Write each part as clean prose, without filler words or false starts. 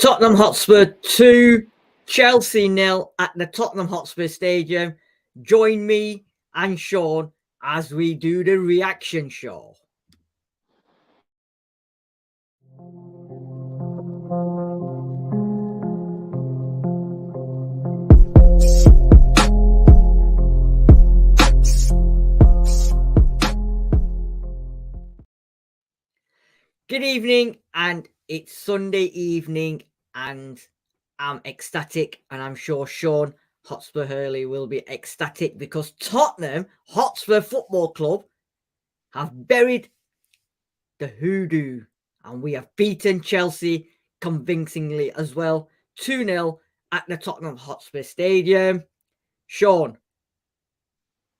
Tottenham Hotspur 2, Chelsea 0 at the Tottenham Hotspur Stadium. Join me and Sean as we do the reaction show. Good evening, and it's Sunday evening, and I'm ecstatic, and I'm sure Sean Hotspur Hurley will be ecstatic because Tottenham Hotspur Football Club have buried the hoodoo, and we have beaten Chelsea convincingly as well, 2-0 at the Tottenham Hotspur Stadium. Sean,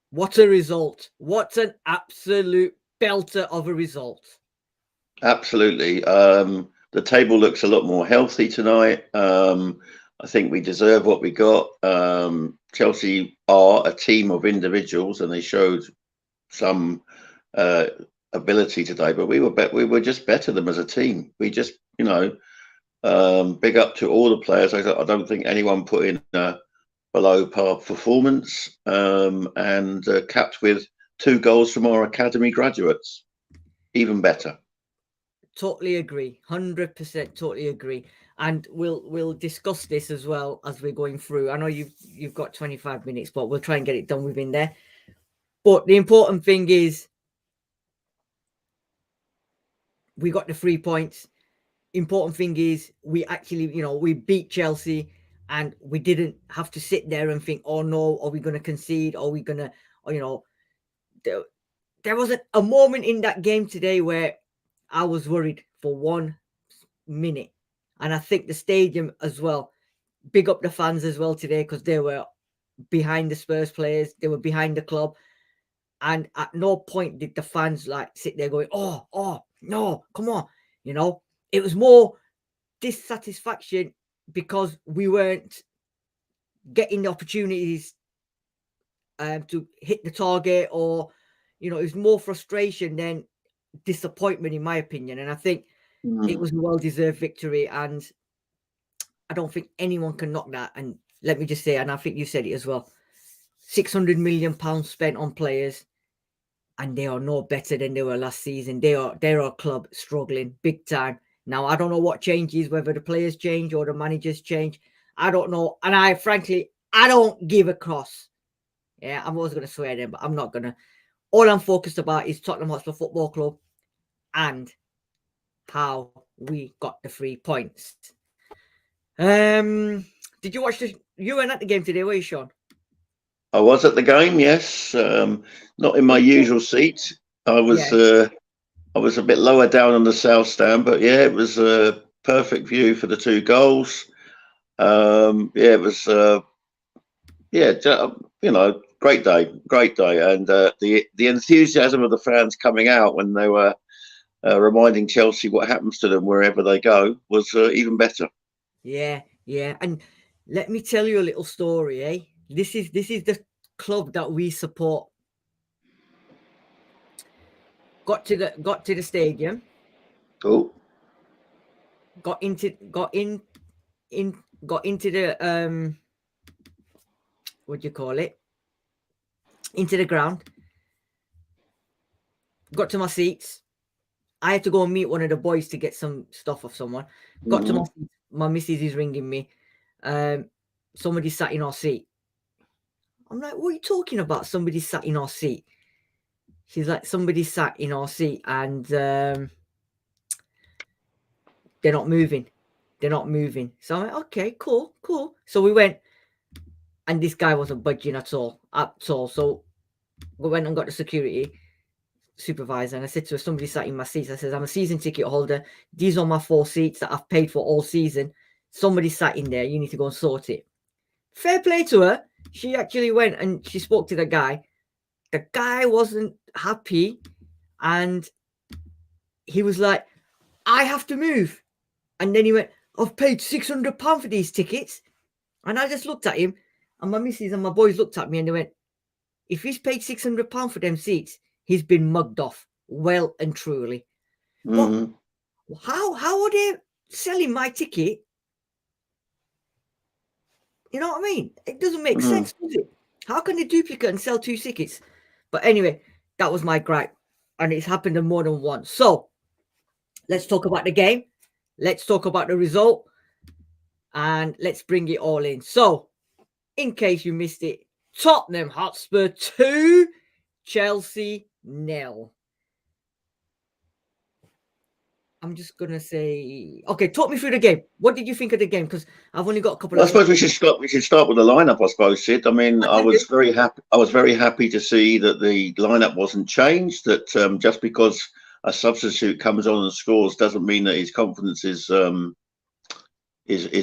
what a result. What an absolute belter of a result. Absolutely. The table looks a lot more healthy tonight. I think we deserve what we got. Chelsea are a team of individuals, and they showed some ability today. But we were just better than them as a team. We just, big up to all the players. I don't think anyone put in a below par performance, and capped with 2 goals from our academy graduates. Even better. Totally agree, 100% totally agree, and we'll discuss this as well as we're going through. I know you've got 25 minutes, but we'll try and get it done within there. But the important thing is we got the 3 points. Important thing is we actually, we beat Chelsea, and we didn't have to sit there and think, oh no, are we going to concede? Are we going to, there was a moment in that game today where I was worried for 1 minute. And I think the stadium as well, big up the fans as well today, because they were behind the Spurs players. They were behind the club. And at no point did the fans sit there going, oh, no, come on. It was more dissatisfaction because we weren't getting the opportunities to hit the target, or, it was more frustration than disappointment, in my opinion. And I think it was a well-deserved victory, and I don't think anyone can knock that. And let me just say, and I think you said it as well, £600 million spent on players, and they are no better than they were last season. They're a club struggling big time. Now, I don't know what changes, whether the players change or the managers change. I don't know. And I don't give a cross. Yeah, I was going to swear them, but I'm not going to. All I'm focused about is Tottenham Hotspur Football Club and how we got the 3 points. Did you watch this? You weren't at the game today, were you, Sean? I was at the game, yes. Not in my usual seat. I was a bit lower down on the south stand, but yeah, it was a perfect view for the 2 goals. It was great day, and the enthusiasm of the fans coming out when they were reminding Chelsea what happens to them wherever they go was even better. Yeah, and let me tell you a little story, eh? This is the club that we support. Got to the stadium. Cool. Got into the what do you call it? Into the ground. Got to my seats. I had to go and meet one of the boys to get some stuff off someone. Got to my seats. My missus is ringing me. Somebody sat in our seat. I'm like, what are you talking about? Somebody sat in our seat. She's like, somebody sat in our seat, and they're not moving. They're not moving. So I'm like, okay, cool. So we went, and this guy wasn't budging at all. So we went and got the security supervisor, and I said to her, somebody sat in my seats. I said, I'm a season ticket holder. These are my 4 seats that I've paid for all season. Somebody sat in there. You need to go and sort it. Fair play to her. She actually went and she spoke to the guy. The guy wasn't happy, and he was like, I have to move. And then he went, I've paid £600 for these tickets. And I just looked at him, and my missus and my boys looked at me, and they went, if he's paid £600 for them seats, he's been mugged off, well and truly. But how are they selling my ticket You know what I mean? It doesn't make Mm. sense, does it? How can they duplicate and sell 2 tickets? But anyway, that was my gripe, and it's happened more than once. So let's talk about the game. Let's talk about the result, and let's bring it all in. So, in case you missed it, Tottenham Hotspur 2, Chelsea 0. I'm just gonna say, okay, talk me through the game. What did you think of the game? Because I've only got a couple Well, I of suppose minutes. we should start with the lineup. I suppose, Sid. I mean, I I can do. was very happy. I was very happy to see that the lineup wasn't changed. That just because a substitute comes on and scores doesn't mean that his confidence is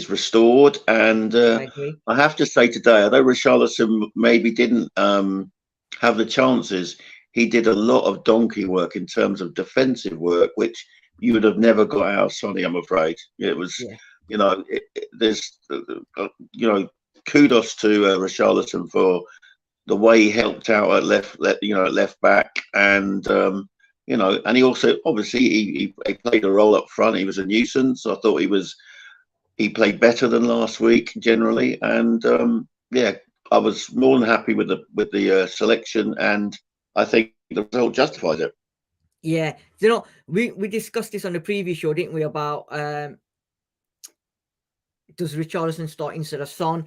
restored. And I agree. I have to say today, although Richarlison maybe didn't have the chances, he did a lot of donkey work in terms of defensive work, which you would have never got out of Sonny, I'm afraid. It was, Yeah. you know, there's, you know, kudos to Richarlison for the way he helped out at left back, and you know, and he also obviously he played a role up front. He was a nuisance. I thought he played better than last week generally, and yeah, I was more than happy with the selection, and I think the result justifies it. Yeah. You know, we discussed this on the previous show, didn't we? About does Richarlison start instead of Son?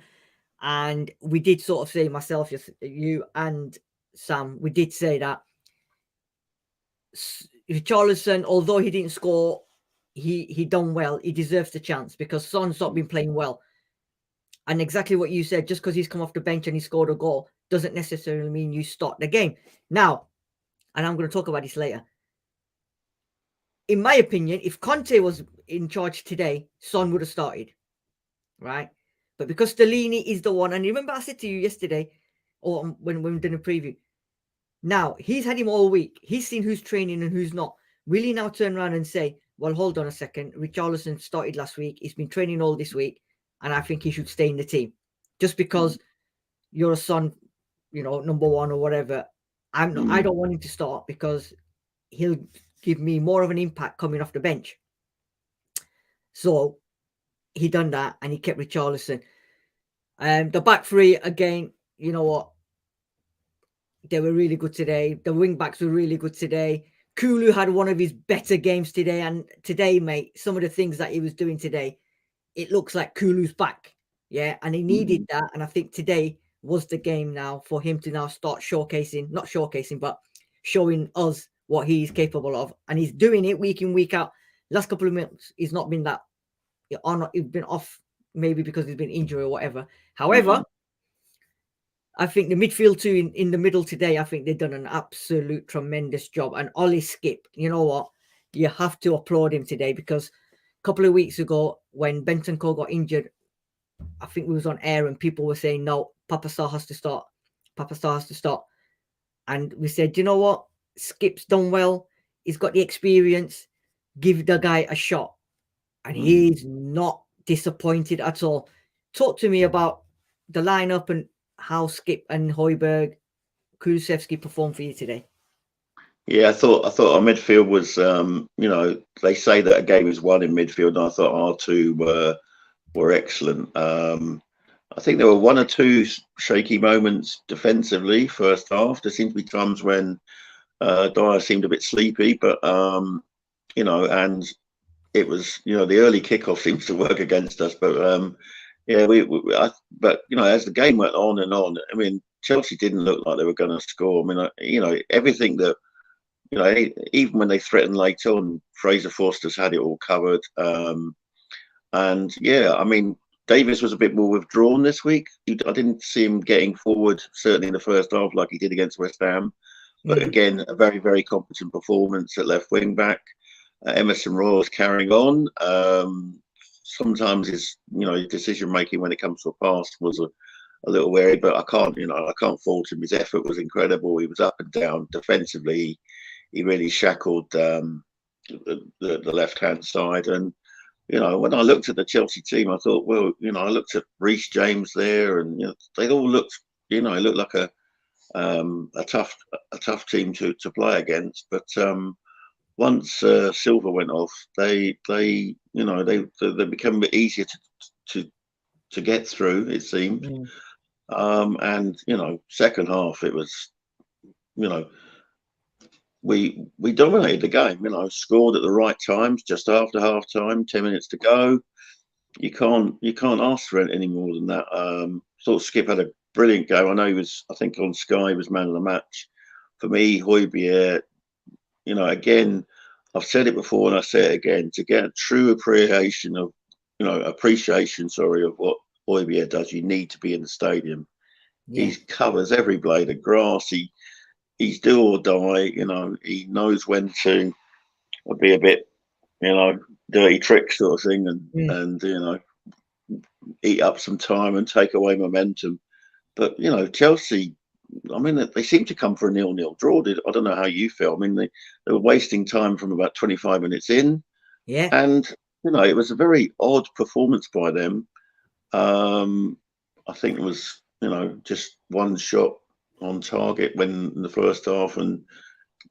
And we did sort of say, myself, you and Sam, we did say that Richarlison, although he didn't score, he done well. He deserves the chance because Son's not been playing well. And exactly what you said, just because he's come off the bench and he scored a goal doesn't necessarily mean you start the game. Now, and I'm going to talk about this later. In my opinion, if Conte was in charge today, Son would have started, right? But because Stellini is the one, and remember I said to you yesterday, or when we did a preview, now he's had him all week. He's seen who's training and who's not. Will he now turn around and say, well, hold on a second, Richarlison started last week, he's been training all this week, and I think he should stay in the team. Just because you're a Son, you know, number one or whatever, I don't want him to start because he'll give me more of an impact coming off the bench. So he done that, and he kept Richarlison. The back three, again, you know what? They were really good today. The wing backs were really good today. Kulu had one of his better games today. And today, mate, some of the things that he was doing today, it looks like Kulu's back. Yeah. And he needed that. And I think today was the game now for him to now start showcasing, not showcasing, but showing us what he's capable of. And he's doing it week in, week out. Last couple of months, he's not been that on, he's been off, maybe because he's been injured or whatever. However, I think the midfield too in the middle today, I think they've done an absolute tremendous job. And Ollie Skipp, you know what? You have to applaud him today because a couple of weeks ago when Benton Cole got injured, I think we was on air and people were saying, no, Papa Star has to start. Papa Star has to start. And we said, you know what? Skipp's done well. He's got the experience. Give the guy a shot. And he's not disappointed at all. Talk to me about the lineup and how Skipp and Højbjerg, Kulusevski performed for you today. Yeah, I thought our midfield was, you know, they say that a game is won in midfield, and I thought our two were excellent. I think there were one or two shaky moments defensively first half. There seemed to be times when Dyer seemed a bit sleepy, but you know, and it was, you know, the early kickoff seems to work against us. But yeah, but you know, as the game went on and on, I mean, Chelsea didn't look like they were going to score. I mean, you know, everything that, you know, even when they threatened late on, Fraser Forster's had it all covered. And yeah, I mean, Davis was a bit more withdrawn this week. I didn't see him getting forward, certainly in the first half, like he did against West Ham. But again, a very, very competent performance at left wing back. Emerson Royal's carrying on. Sometimes his, you know, decision making when it comes to a pass was a little wary, but I can't fault him. His effort was incredible. He was up and down defensively. He really shackled the left hand side. And you know, when I looked at the Chelsea team, I thought, well, you know, I looked at Reece James there, and you know, they all looked, you know, it looked like a tough team to play against. But once Silva went off, they became a bit easier to to get through, it seemed. Mm. And second half it was, we dominated the game. Scored at the right times, just after half time, 10 minutes to go. You can't ask for any more than that. Thought Skipp had a brilliant game. I know he was, I think on Sky, he was man of the match. For me, Hojbjerg, again, I've said it before and I say it again, to get a true appreciation of what Hojbjerg does, you need to be in the stadium. Yeah. He covers every blade of grass. He's do or die. He knows when to be a bit, dirty trick sort of thing, and eat up some time and take away momentum. But Chelsea, I mean, they seem to come for a 0-0 draw. I don't know how you feel. I mean, they were wasting time from about 25 minutes in. Yeah. And it was a very odd performance by them. I think it was just one shot on target in the first half, and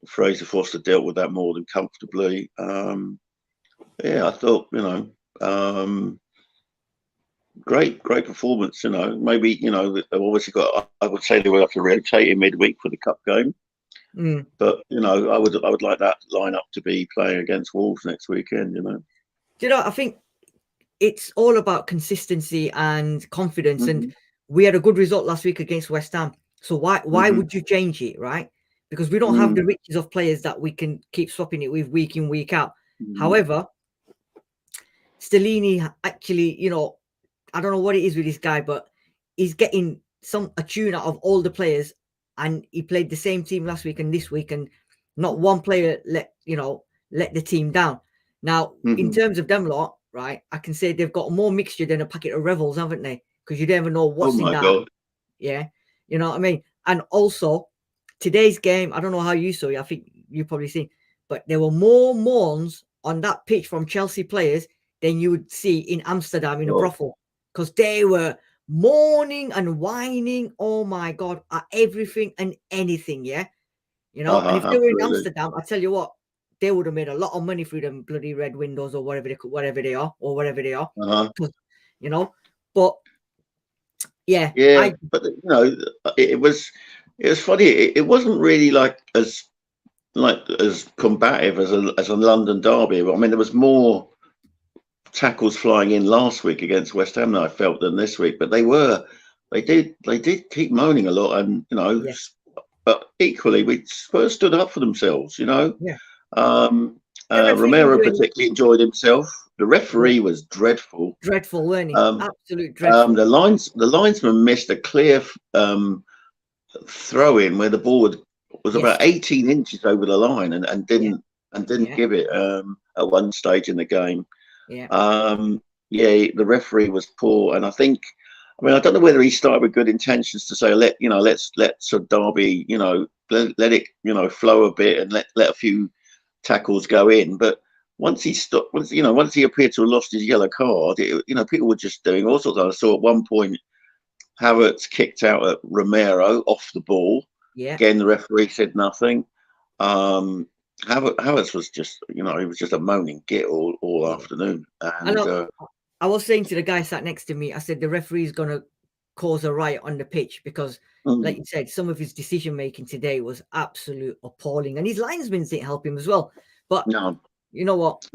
Fraser Foster dealt with that more than comfortably. I thought great performance. Maybe they've obviously got. I would say they will have to rotate in midweek for the cup game. But I would like that lineup to be playing against Wolves next weekend. I think it's all about consistency and confidence, and we had a good result last week against West Ham. So why would you change it, right? Because we don't have the riches of players that we can keep swapping it with week in, week out. However, Stellini actually, I don't know what it is with this guy, but he's getting a tune out of all the players, and he played the same team last week and this week, and not one player let the team down. Now, in terms of them lot, right, I can say they've got more mixture than a packet of Rebels, haven't they? Because you never know what's in that. God. Yeah, you know what I mean? And also, today's game, I don't know how you saw it. I think you probably seen, but there were more mourns on that pitch from Chelsea players than you would see in Amsterdam in a brothel, because they were mourning and whining, oh my God, at everything and anything, yeah? And if they were in Amsterdam, I tell you what, they would have made a lot of money through them bloody red windows or whatever they are. But yeah. But it was funny. It wasn't really as combative as a London derby. I mean, there was more tackles flying in last week against West Ham, I felt, than this week. But they did keep moaning a lot, and but equally, Spurs stood up for themselves. Romero particularly enjoyed himself. The referee was dreadful. Dreadful, weren't he? Absolute dreadful. The linesman missed a clear throw in where the ball was about 18 inches over the line and didn't give it at one stage in the game. The referee was poor, and I don't know whether he started with good intentions to say let's Derby let it flow a bit and let a few tackles go in, but once he stopped, once he appeared to have lost his yellow card, people were just doing all sorts of. I saw at one point Havertz kicked out at Romero off the ball. Again, the referee said nothing. Havertz was just, he was just a moaning git all afternoon. And I was saying to the guy sat next to me, I said the referee's gonna cause a riot on the pitch because, like you said, some of his decision making today was absolute appalling, and his linesmen didn't help him as well. But no. You know what?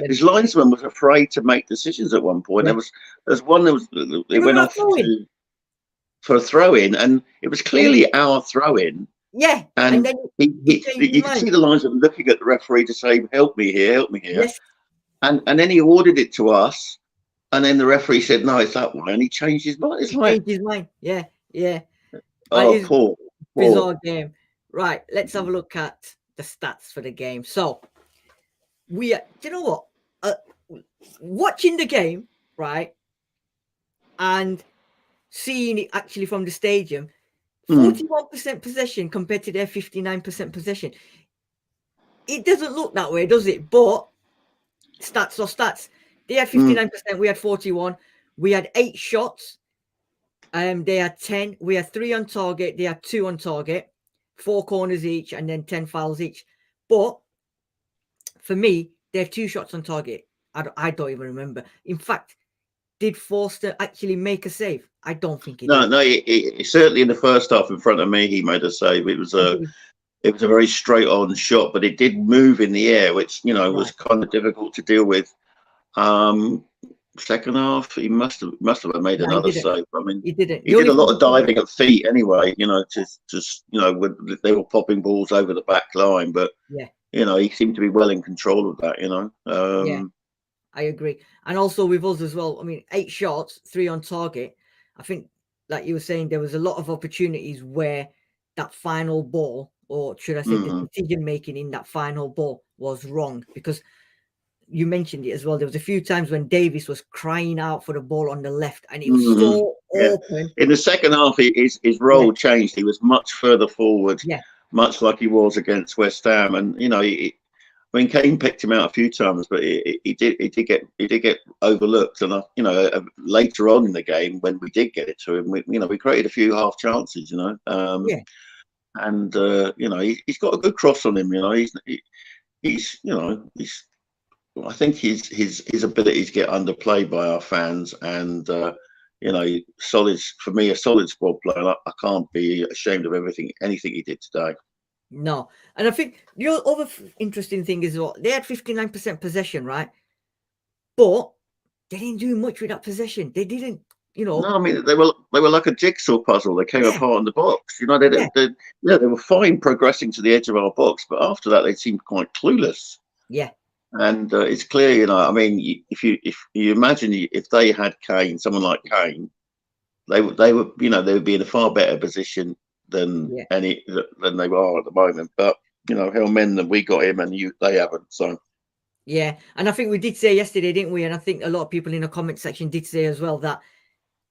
His linesman was afraid to make decisions at one point. There's one it went off for a throw in, and it was clearly our throw in. Yeah, and then you could see the linesman looking at the referee to say, "Help me here, help me here." Yes. And then he ordered it to us, and then the referee said, "No, it's that way," and he changed his mind. Changed his mind. Yeah. Oh, poor. Bizarre game. Right, let's have a look at the stats for the game. So. Do you know what? Watching the game, right, and seeing it actually from the stadium, 41% possession compared to their 59% possession. It doesn't look that way, does it? But stats are stats. They had 59%, we had 41. We had 8 shots. They had 10. We had 3 on target. They had 2 on target, 4 corners each, and then 10 fouls each. But for me, they have 2 shots on target. I don't even remember. In fact, did Forster actually make a save? I don't think he No, did. no, certainly in the first half in front of me, he made a save. It was a very straight on shot, but it did move in the air, which was kind of difficult to deal with. Second half, he must have made another save. I mean, he didn't. He did a lot of diving at feet anyway. When they were popping balls over the back line, but he seemed to be well in control of that. Yeah, I agree. And also with us as well. I mean, 8 shots, 3 on target. I think, like you were saying, there was a lot of opportunities where that final ball, or should I say, the decision making in that final ball was wrong, because you mentioned it as well. There was a few times when Davis was crying out for the ball on the left, and it was so open. In the second half, his role changed. He was much further forward, much like he was against West Ham. And Kane picked him out a few times, but he did get overlooked. And later on in the game, when we did get it to him, we created a few half chances. And he's got a good cross on him. I think his ability to get underplayed by our fans, and solid, for me, a solid squad player. I can't be ashamed of anything he did today. No, and I think the other interesting thing is what they had 59% possession, right? But they didn't do much with that possession. They didn't, No, I mean they were like a jigsaw puzzle. They came apart in the box. They were fine progressing to the edge of our box, but after that they seemed quite clueless. Yeah. And it's clear, I mean, if you imagine if they had Kane, someone like Kane, they would be in a far better position than they are at the moment. But hell, men that we got him and they haven't. So yeah, and I think we did say yesterday, didn't we? And I think a lot of people in the comment section did say as well that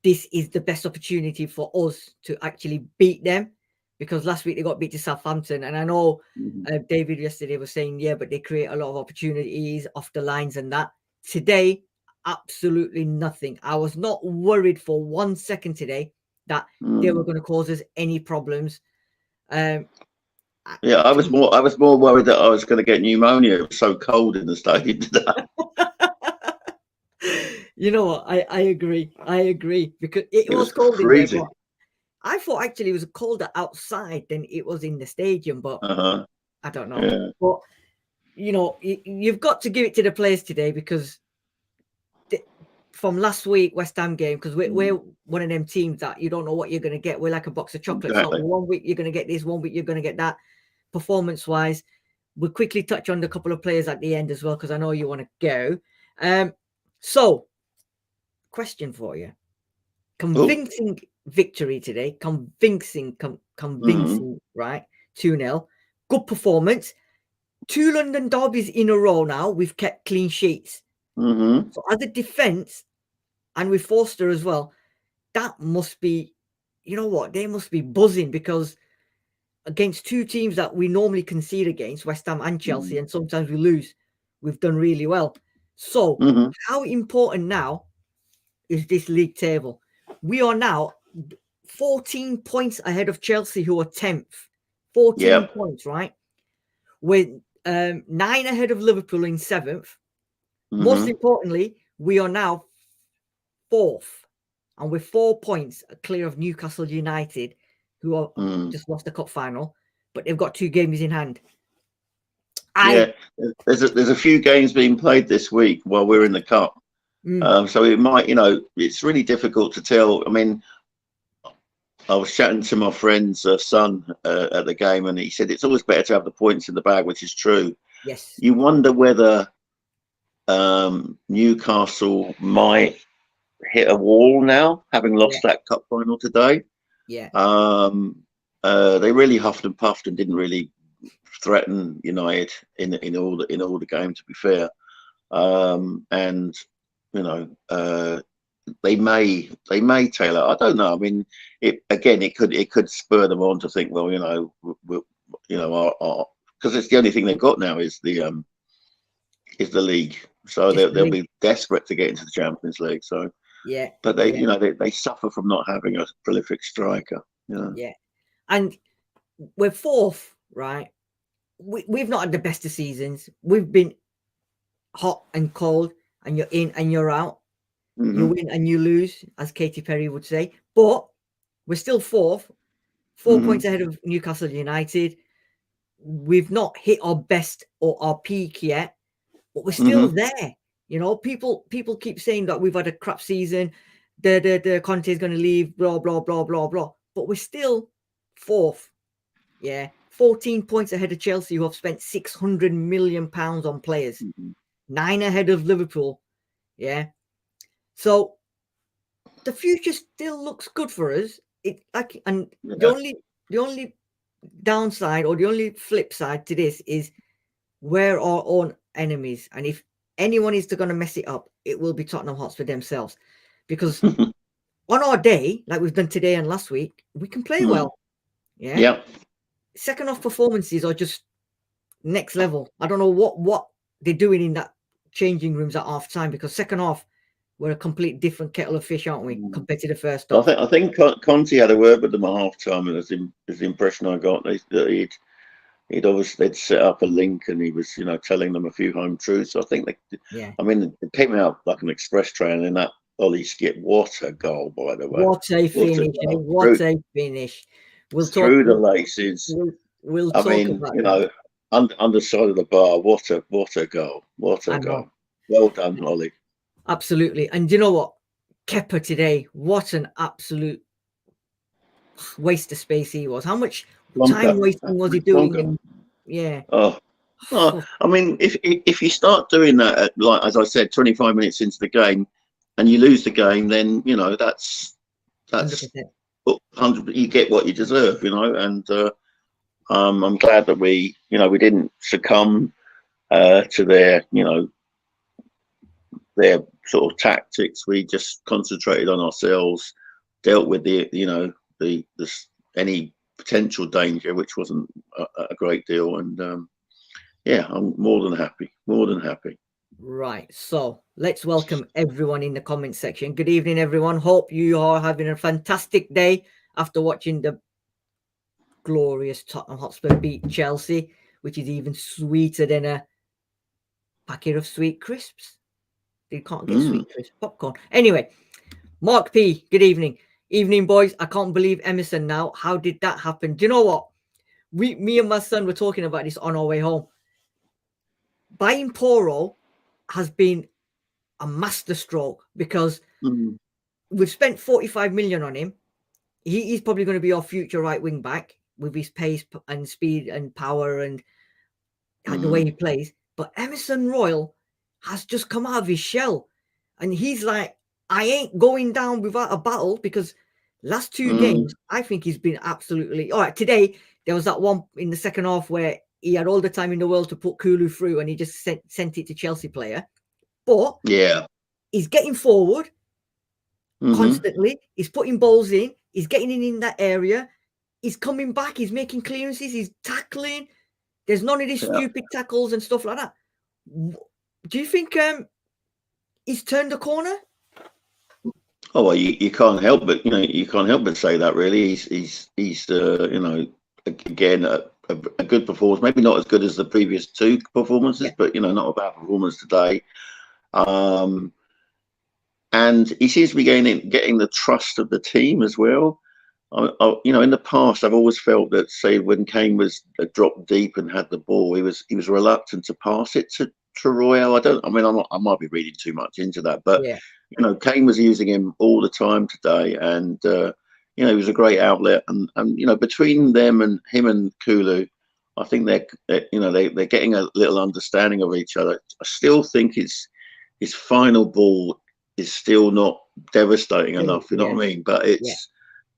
this is the best opportunity for us to actually beat them, because last week they got beat to Southampton. And I know David yesterday was saying, but they create a lot of opportunities off the lines and that. Today, absolutely nothing. I was not worried for 1 second today that they were going to cause us any problems. I was more worried that I was going to get pneumonia. It was so cold in the stadium today. You know what? I agree. Because it was cold in there. But I thought actually it was colder outside than it was in the stadium, but I don't know. Yeah. But you've got to give it to the players today, because from last week West Ham game, because we're one of them teams that you don't know what you're going to get. We're like a box of chocolates. Exactly. So 1 week you're going to get this, 1 week you're going to get that. Performance-wise, we'll quickly touch on the couple of players at the end as well, because I know you want to go. So, question for you: convincing victory today, convincing, right? 2-0. Good performance. 2 London derbies in a row now. We've kept clean sheets. So as a defense, and with Forster as well, that must be, they must be buzzing, because against 2 teams that we normally concede against, West Ham and Chelsea, and sometimes we lose, we've done really well. So how important now is this league table? We are now 14 points ahead of Chelsea, who are 10th. 14 points, right? With 9 ahead of Liverpool in 7th. Most importantly, we are now 4th, and we're 4 points clear of Newcastle United, who are just lost the cup final, but they've got 2 games in hand. There's a few games being played this week while we're in the cup. So it might, it's really difficult to tell. I mean, I was chatting to my friend's son at the game, and he said it's always better to have the points in the bag, which is true. Yes. You wonder whether Newcastle might hit a wall now, having lost that cup final today. Yeah. They really huffed and puffed and didn't really threaten United in all the game, to be fair. And they may tailor. I don't know. I mean, it could spur them on to think, well, because it's the only thing they've got now is the league. So they'll be desperate to get into the Champions League. So but they suffer from not having a prolific striker. Yeah, and we're 4th, right? We've not had the best of seasons. We've been hot and cold, and you're in and you're out. You win and you lose, as Katy Perry would say. But we're still fourth, 4 points ahead of Newcastle United. We've not hit our best or our peak yet, but we're still there. You know, people keep saying that we've had a crap season. The Conte is going to leave, blah, blah, blah, blah, blah. But we're still fourth. Yeah. 14 points ahead of Chelsea, who have spent £600 million on players. 9 ahead of Liverpool. Yeah. So the future still looks good for us. The only downside or the only flip side to this is we're our own enemies. And if anyone is going to mess it up, it will be Tottenham Hotspur themselves. Because on our day, like we've done today and last week, we can play well. Yeah. Yeah. Second half performances are just next level. I don't know what they're doing in that changing rooms at half time, because second half we're a complete different kettle of fish, aren't we, compared to the first half? I think Conte had a word with them at half time, and as the impression I got that they'd set up a link, and he was, you know, telling them a few home truths. So I think I mean, it came out like an express train in that Ollie Skipp. What a goal, by the way! What a finish! What a finish! We'll talk through the laces. We'll talk about you know, underside of the bar. What a goal! What a goal! Well done, Ollie. Absolutely. And you know what? Kepa today, what an absolute waste of space he was. How much time wasting was he doing? Yeah. Oh, I mean, if you start doing that, like as I said, 25 minutes into the game, and you lose the game, then you know that's 100%. You get what you deserve, you know. And I'm glad that we didn't succumb to their, you know, their sort of tactics. We just concentrated on ourselves, dealt with any potential danger, which wasn't a great deal. And yeah, I'm more than happy. Right, so let's welcome everyone in the comment section. Good evening, everyone. Hope you are having a fantastic day after watching the glorious Tottenham Hotspur beat Chelsea, which is even sweeter than a packet of sweet crisps. You can't get sweet crisps, popcorn. Anyway, Mark P, good evening. Evening, boys. I can't believe Emerson now. How did that happen? Do you know what? Me and my son were talking about this on our way home. Buying Poro has been a masterstroke, because we've spent 45 million on him. He's probably going to be our future right wing back with his pace and speed and power and the way he plays. But Emerson Royal has just come out of his shell, and he's like, I ain't going down without a battle, because last 2 games, I think he's been absolutely all right. Today, there was that one in the second half where he had all the time in the world to put Kulu through, and he just sent it to Chelsea player. But yeah, he's getting forward constantly. He's putting balls in. He's getting in that area. He's coming back. He's making clearances. He's tackling. There's none of these stupid tackles and stuff like that. Do you think he's turned the corner? Oh well, you can't help but say that. Really, he's you know, again a good performance. Maybe not as good as the previous 2 performances, but you know, not a bad performance today. And he seems to be getting the trust of the team as well. You know, in the past, I've always felt that, say, when Kane was dropped deep and had the ball, he was reluctant to pass it to Royal. I might be reading too much into that, but you know, Kane was using him all the time today, and you know, he was a great outlet. And you know, between them and him and Kulu, I think they're getting a little understanding of each other. I still think his final ball is still not devastating enough. You know what I mean? But it's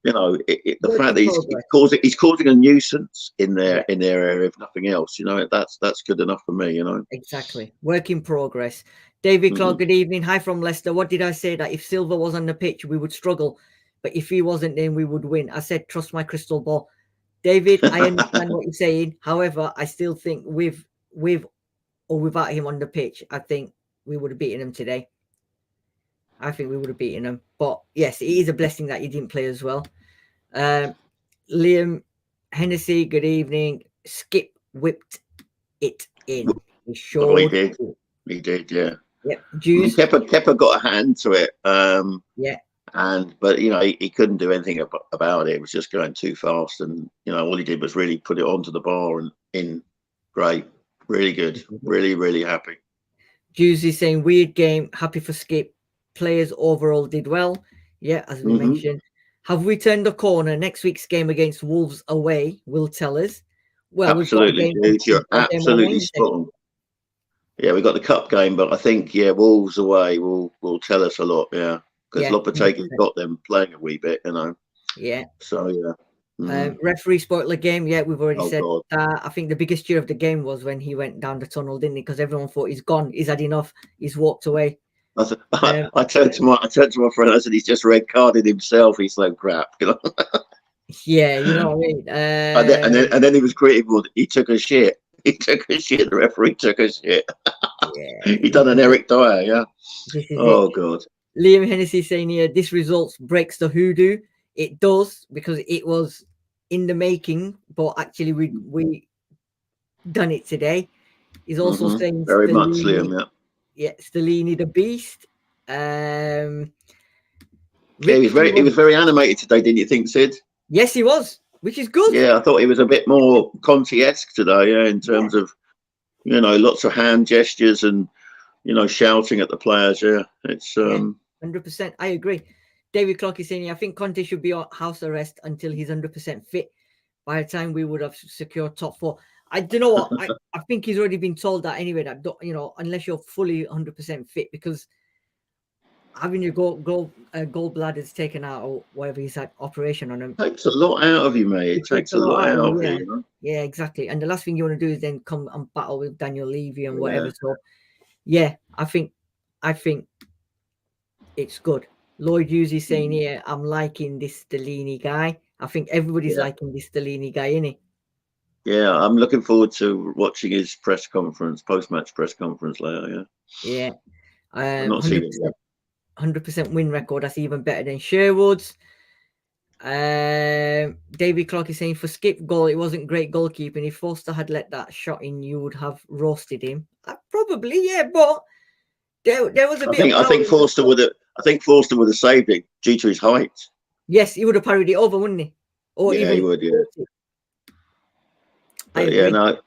you know, the fact that he's causing a nuisance in their area, if nothing else. You know, that's good enough for me. You know, exactly. Work in progress. David Clark, good evening. Hi from Leicester. What did I say? That if Silva was on the pitch, we would struggle, but if he wasn't, then we would win. I said, trust my crystal ball. David, I understand what you're saying. However, I still think with or without him on the pitch, I think we would have beaten him today. I think we would have beaten him. But yes, it is a blessing that he didn't play as well. Liam Hennessy, good evening. Skipp whipped it in. He did. He did, yeah. Yeah, I mean, Jews. Kepa got a hand to it. Yeah, But he couldn't do anything about it. It was just going too fast, and all he did was really put it onto the bar and in. Great, really good, really happy. Jews is saying weird game. Happy for Skipp. Players overall did well. Yeah, as we mentioned. Have we turned the corner? Next week's game against Wolves away will tell us. Well, Absolutely, Jude, you're absolutely spot on. Yeah, we got the cup game, but I think Wolves away will tell us a lot. Yeah, because Lopetegui's got them playing a wee bit, Yeah. So yeah. Referee spoiled the game. Yeah, we've already said God. that. I think the biggest cheer of the game was when he went down the tunnel, didn't he? Because everyone thought he's gone. He's had enough. He's walked away. I turned to my friend. I said, "He's just red carded himself. He's so crap." Yeah, you know what I mean. And then he was critical. He took a shit. He took a shit. The referee took a shit. Yeah, he done an Eric Dyer. Yeah. Oh it. God. Liam Hennessy saying here, this result breaks the hoodoo. It does, because it was in the making, but actually we done it today. He's also saying very Stellini, much Liam. Yeah, Stellini the beast. He was very animated today, didn't you think, Sid? Yes, he was, which is good. Yeah, I thought he was a bit more Conte-esque today. Yeah, in terms of lots of hand gestures and shouting at the players. Yeah, it's 100%. I agree. David Clark is saying, I think Conte should be on house arrest until he's 100% fit. By the time we would have secured top 4. I don't know what. I think he's already been told that anyway, that unless you're fully 100% fit, because having your gallbladders taken out or whatever he's had operation on him takes a lot out of you, mate. It takes a lot out of you. Yeah, exactly. And the last thing you want to do is then come and battle with Daniel Levy and whatever. So yeah, I think it's good. Lloyd Hughes is saying here, I'm liking this Stellini guy. I think everybody's liking this Stellini guy, isn't he? Yeah, I'm looking forward to watching his press conference, post-match press conference later. Yeah. I've not seen it yet. 100% win record. That's even better than Sherwood's. David Clark is saying, for Skipp goal, it wasn't great goalkeeping. If Forster had let that shot in, you would have roasted him. Probably, yeah, but there was a bit. I think Forster would have saved it due to his height. Yes, he would have parried it over, wouldn't he? Or yeah, even he would. Yeah. But yeah, no.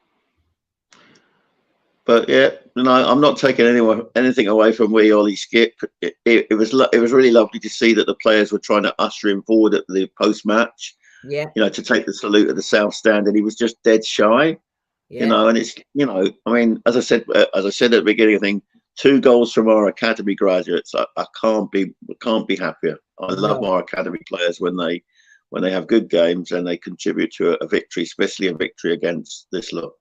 But yeah, I'm not taking anything away from wee Ollie Skipp. It was really lovely to see that the players were trying to usher him forward at the post match. Yeah. To take the salute at the South Stand, and he was just dead shy. Yeah. And it's I mean, as I said at the beginning, I think 2 goals from our academy graduates. I can't be happier. I love our academy players when they have good games and they contribute to a victory, especially a victory against this lot.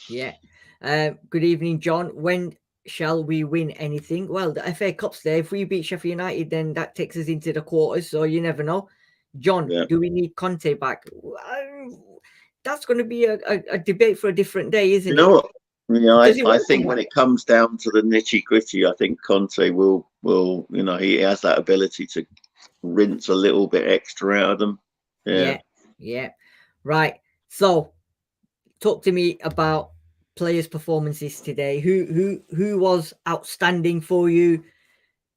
Yeah. Good evening, John. When shall we win anything? Well, the FA Cup's there. If we beat Sheffield United, then that takes us into the quarters. So you never know. John, do we need Conte back? That's going to be a debate for a different day, isn't it? You know what? Yeah, I think when it comes down to the nitty gritty, I think Conte will he has that ability to rinse a little bit extra out of them. Yeah. Right. So talk to me about players' performances today. Who was outstanding for you?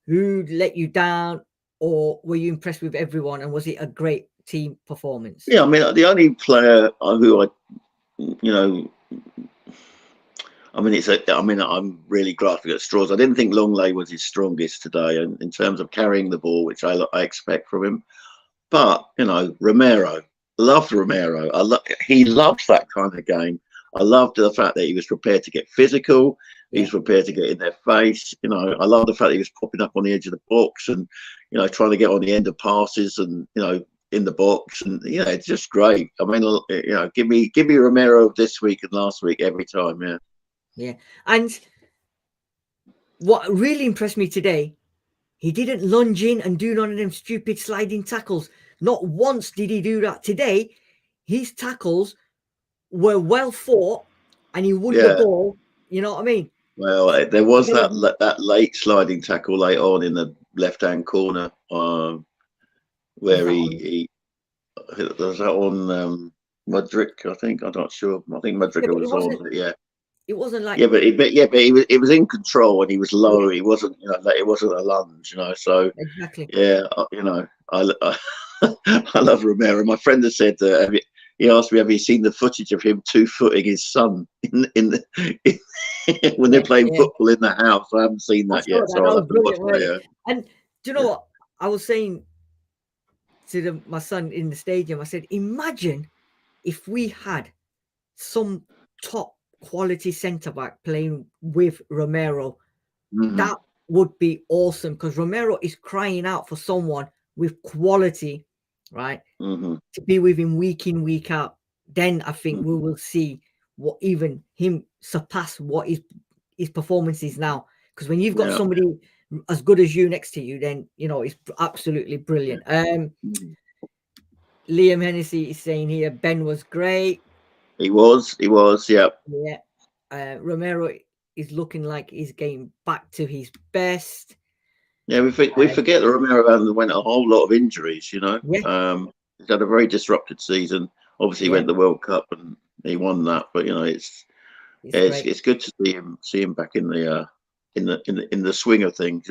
Who let you down? Or were you impressed with everyone? And was it a great team performance? Yeah, I mean, the only player who I'm really grasping at straws. I didn't think Longley was his strongest today in terms of carrying the ball, which I expect from him. But, Romero, loved Romero. He loves that kind of game. I loved the fact that he was prepared to get physical. He was prepared to get in their face. I love the fact that he was popping up on the edge of the box and, trying to get on the end of passes and, in the box. And, it's just great. I mean, give me Romero this week and last week every time. Yeah. Yeah. And what really impressed me today, he didn't lunge in and do none of them stupid sliding tackles. Not once did he do that. Today, his tackles were well fought and he won the ball. You know what I mean? Well, there was that late sliding tackle late on in the left-hand corner where he was that on Mudryk, I think. I'm not sure. I think Mudryk was on. Yeah. It wasn't like but he was in control and he was low. He wasn't, like, it wasn't a lunge, So exactly. yeah, I I love Romero. My friend has said he asked me, have you seen the footage of him 2-footing his son when they're playing football in the house? I haven't seen that yet, so I'll was have to watch brilliant, that. And do you know what I was saying to my son in the stadium? I said, imagine if we had some top quality centre back playing with Romero. That would be awesome, because Romero is crying out for someone with quality, right? To be with him week in, week out. Then I think we will see what even him surpass what his performance is now. Because when you've got somebody as good as you next to you, then it's absolutely brilliant. Liam Hennessy is saying here, Ben was great. He was, yeah. Romero is looking like he's getting back to his best. Yeah, we forget that Romero went a whole lot of injuries. He's had a very disrupted season. Obviously, he went to the World Cup and he won that. But it's good to see him back in the swing of things.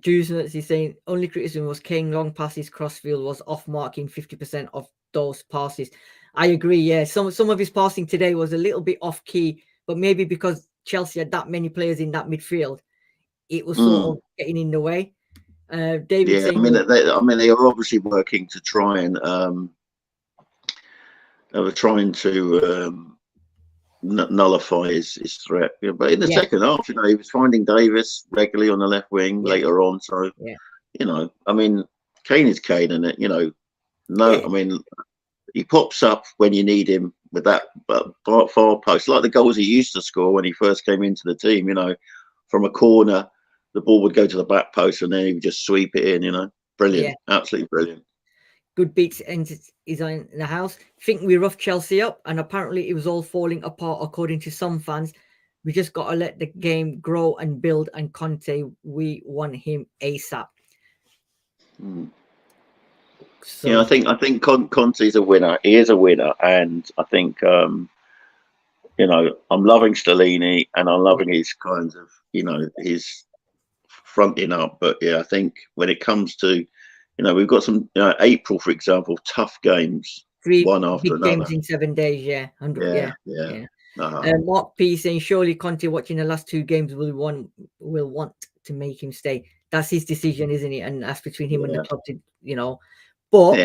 Juice is saying only criticism was Kane long passes crossfield was off marking 50% of those passes. I agree. Yeah, some of his passing today was a little bit off key, but maybe because Chelsea had that many players in that midfield, it was sort of getting in the way. David saying, they are obviously working to try and they were trying to nullify his threat. But in the second half, he was finding Davis regularly on the left wing later on. So Kane is Kane, and he pops up when you need him with that far post, like the goals he used to score when he first came into the team. From a corner, the ball would go to the back post, and then he would just sweep it in. Brilliant, absolutely brilliant. Good beats and is in the house. Think we roughed Chelsea up, and apparently it was all falling apart according to some fans. We just got to let the game grow and build. And Conte, we want him ASAP. So I think Conte's a winner. He is a winner, and I think I'm loving Stellini, and I'm loving his kinds of his fronting up. But I think when it comes to we've got some April, for example, tough games, one after another. Games in 7 days, 100. Mark P saying surely Conte watching the last 2 games will want to make him stay. That's his decision, isn't it? And that's between him and the club, But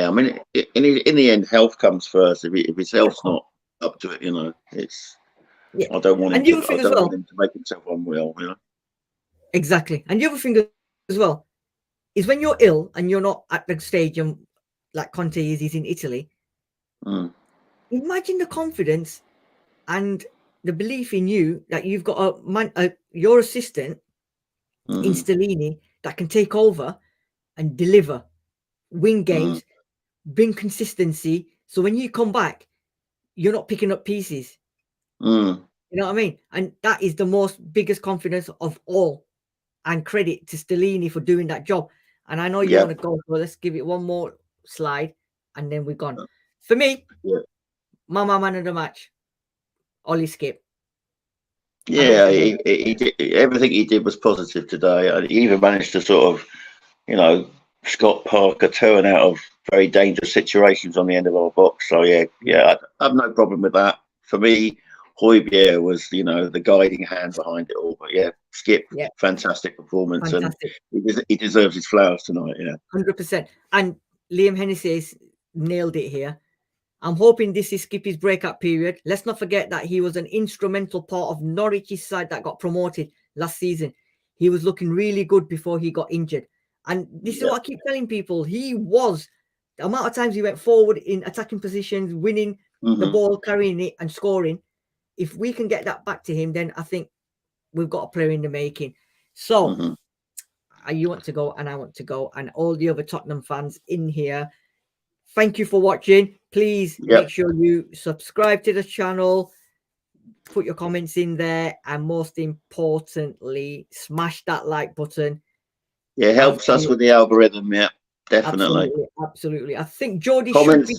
in the end, health comes first. If his health's not up to it, it's. I don't want him to make himself unwell. Exactly, and the other thing as well is when you're ill and you're not at the stadium like Conte he's in Italy. Imagine the confidence and the belief in you that you've got your assistant in Stellini that can take over and deliver, win games, bring consistency. So when you come back, you're not picking up pieces. You know what I mean? And that is the biggest confidence of all. And credit to Stellini for doing that job. And I know you want to go, so let's give it one more slide and then we're gone. For me, my man of the match, Ollie Skipp. Yeah, he did, everything he did was positive today. He even managed to sort of, Scott Parker turn out of very dangerous situations on the end of our box. So I have no problem with that. For me, Hotspur was, the guiding hand behind it all. But Skipp, fantastic performance, and he deserves his flowers tonight. 100%. And Liam Hennessy has nailed it here. I'm hoping this is Skippy's breakout period. Let's not forget that he was an instrumental part of Norwich's side that got promoted last season. He was looking really good before he got injured. And this is what I keep telling people. He was, the amount of times he went forward in attacking positions, winning the ball, carrying it and scoring. If we can get that back to him, then I think we've got a player in the making. So you want to go and I want to go, and all the other Tottenham fans in here, thank you for watching. Please make sure you subscribe to the channel, put your comments in there, and most importantly, smash that like button. Yeah, it helps us with the algorithm. Yeah, definitely. Absolutely. I think Jodi should be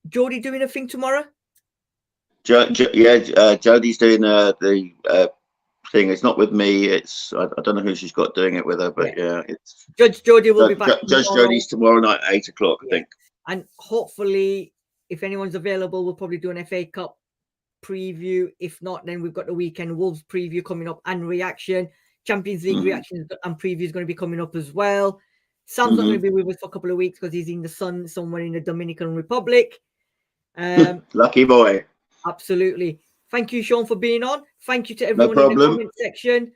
Jodi doing a thing tomorrow. Jodi's doing the thing. It's not with me. It's I don't know who she's got doing it with her, but yeah, it's Judge Jodi will be back. Judge Jodi's tomorrow night at 8 o'clock, I think. And hopefully, if anyone's available, we'll probably do an FA Cup preview. If not, then we've got the weekend Wolves preview coming up and reaction. Champions League reactions and preview is going to be coming up as well. Sam's not going to be with us for a couple of weeks because he's in the sun somewhere in the Dominican Republic. Lucky boy. Absolutely. Thank you, Sean, for being on. Thank you to everyone in the comment section.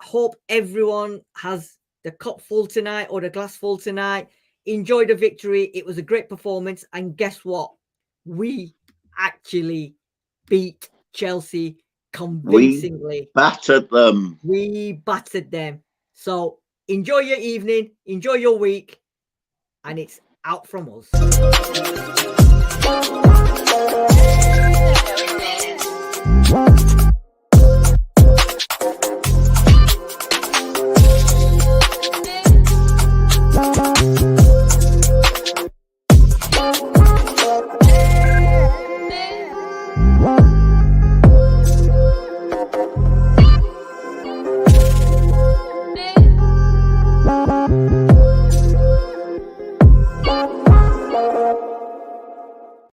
Hope everyone has the cup full tonight or the glass full tonight. Enjoy the victory. It was a great performance. And guess what? We actually beat Chelsea convincingly. We battered them. We battered them. So enjoy your evening. Enjoy your week. And it's out from us.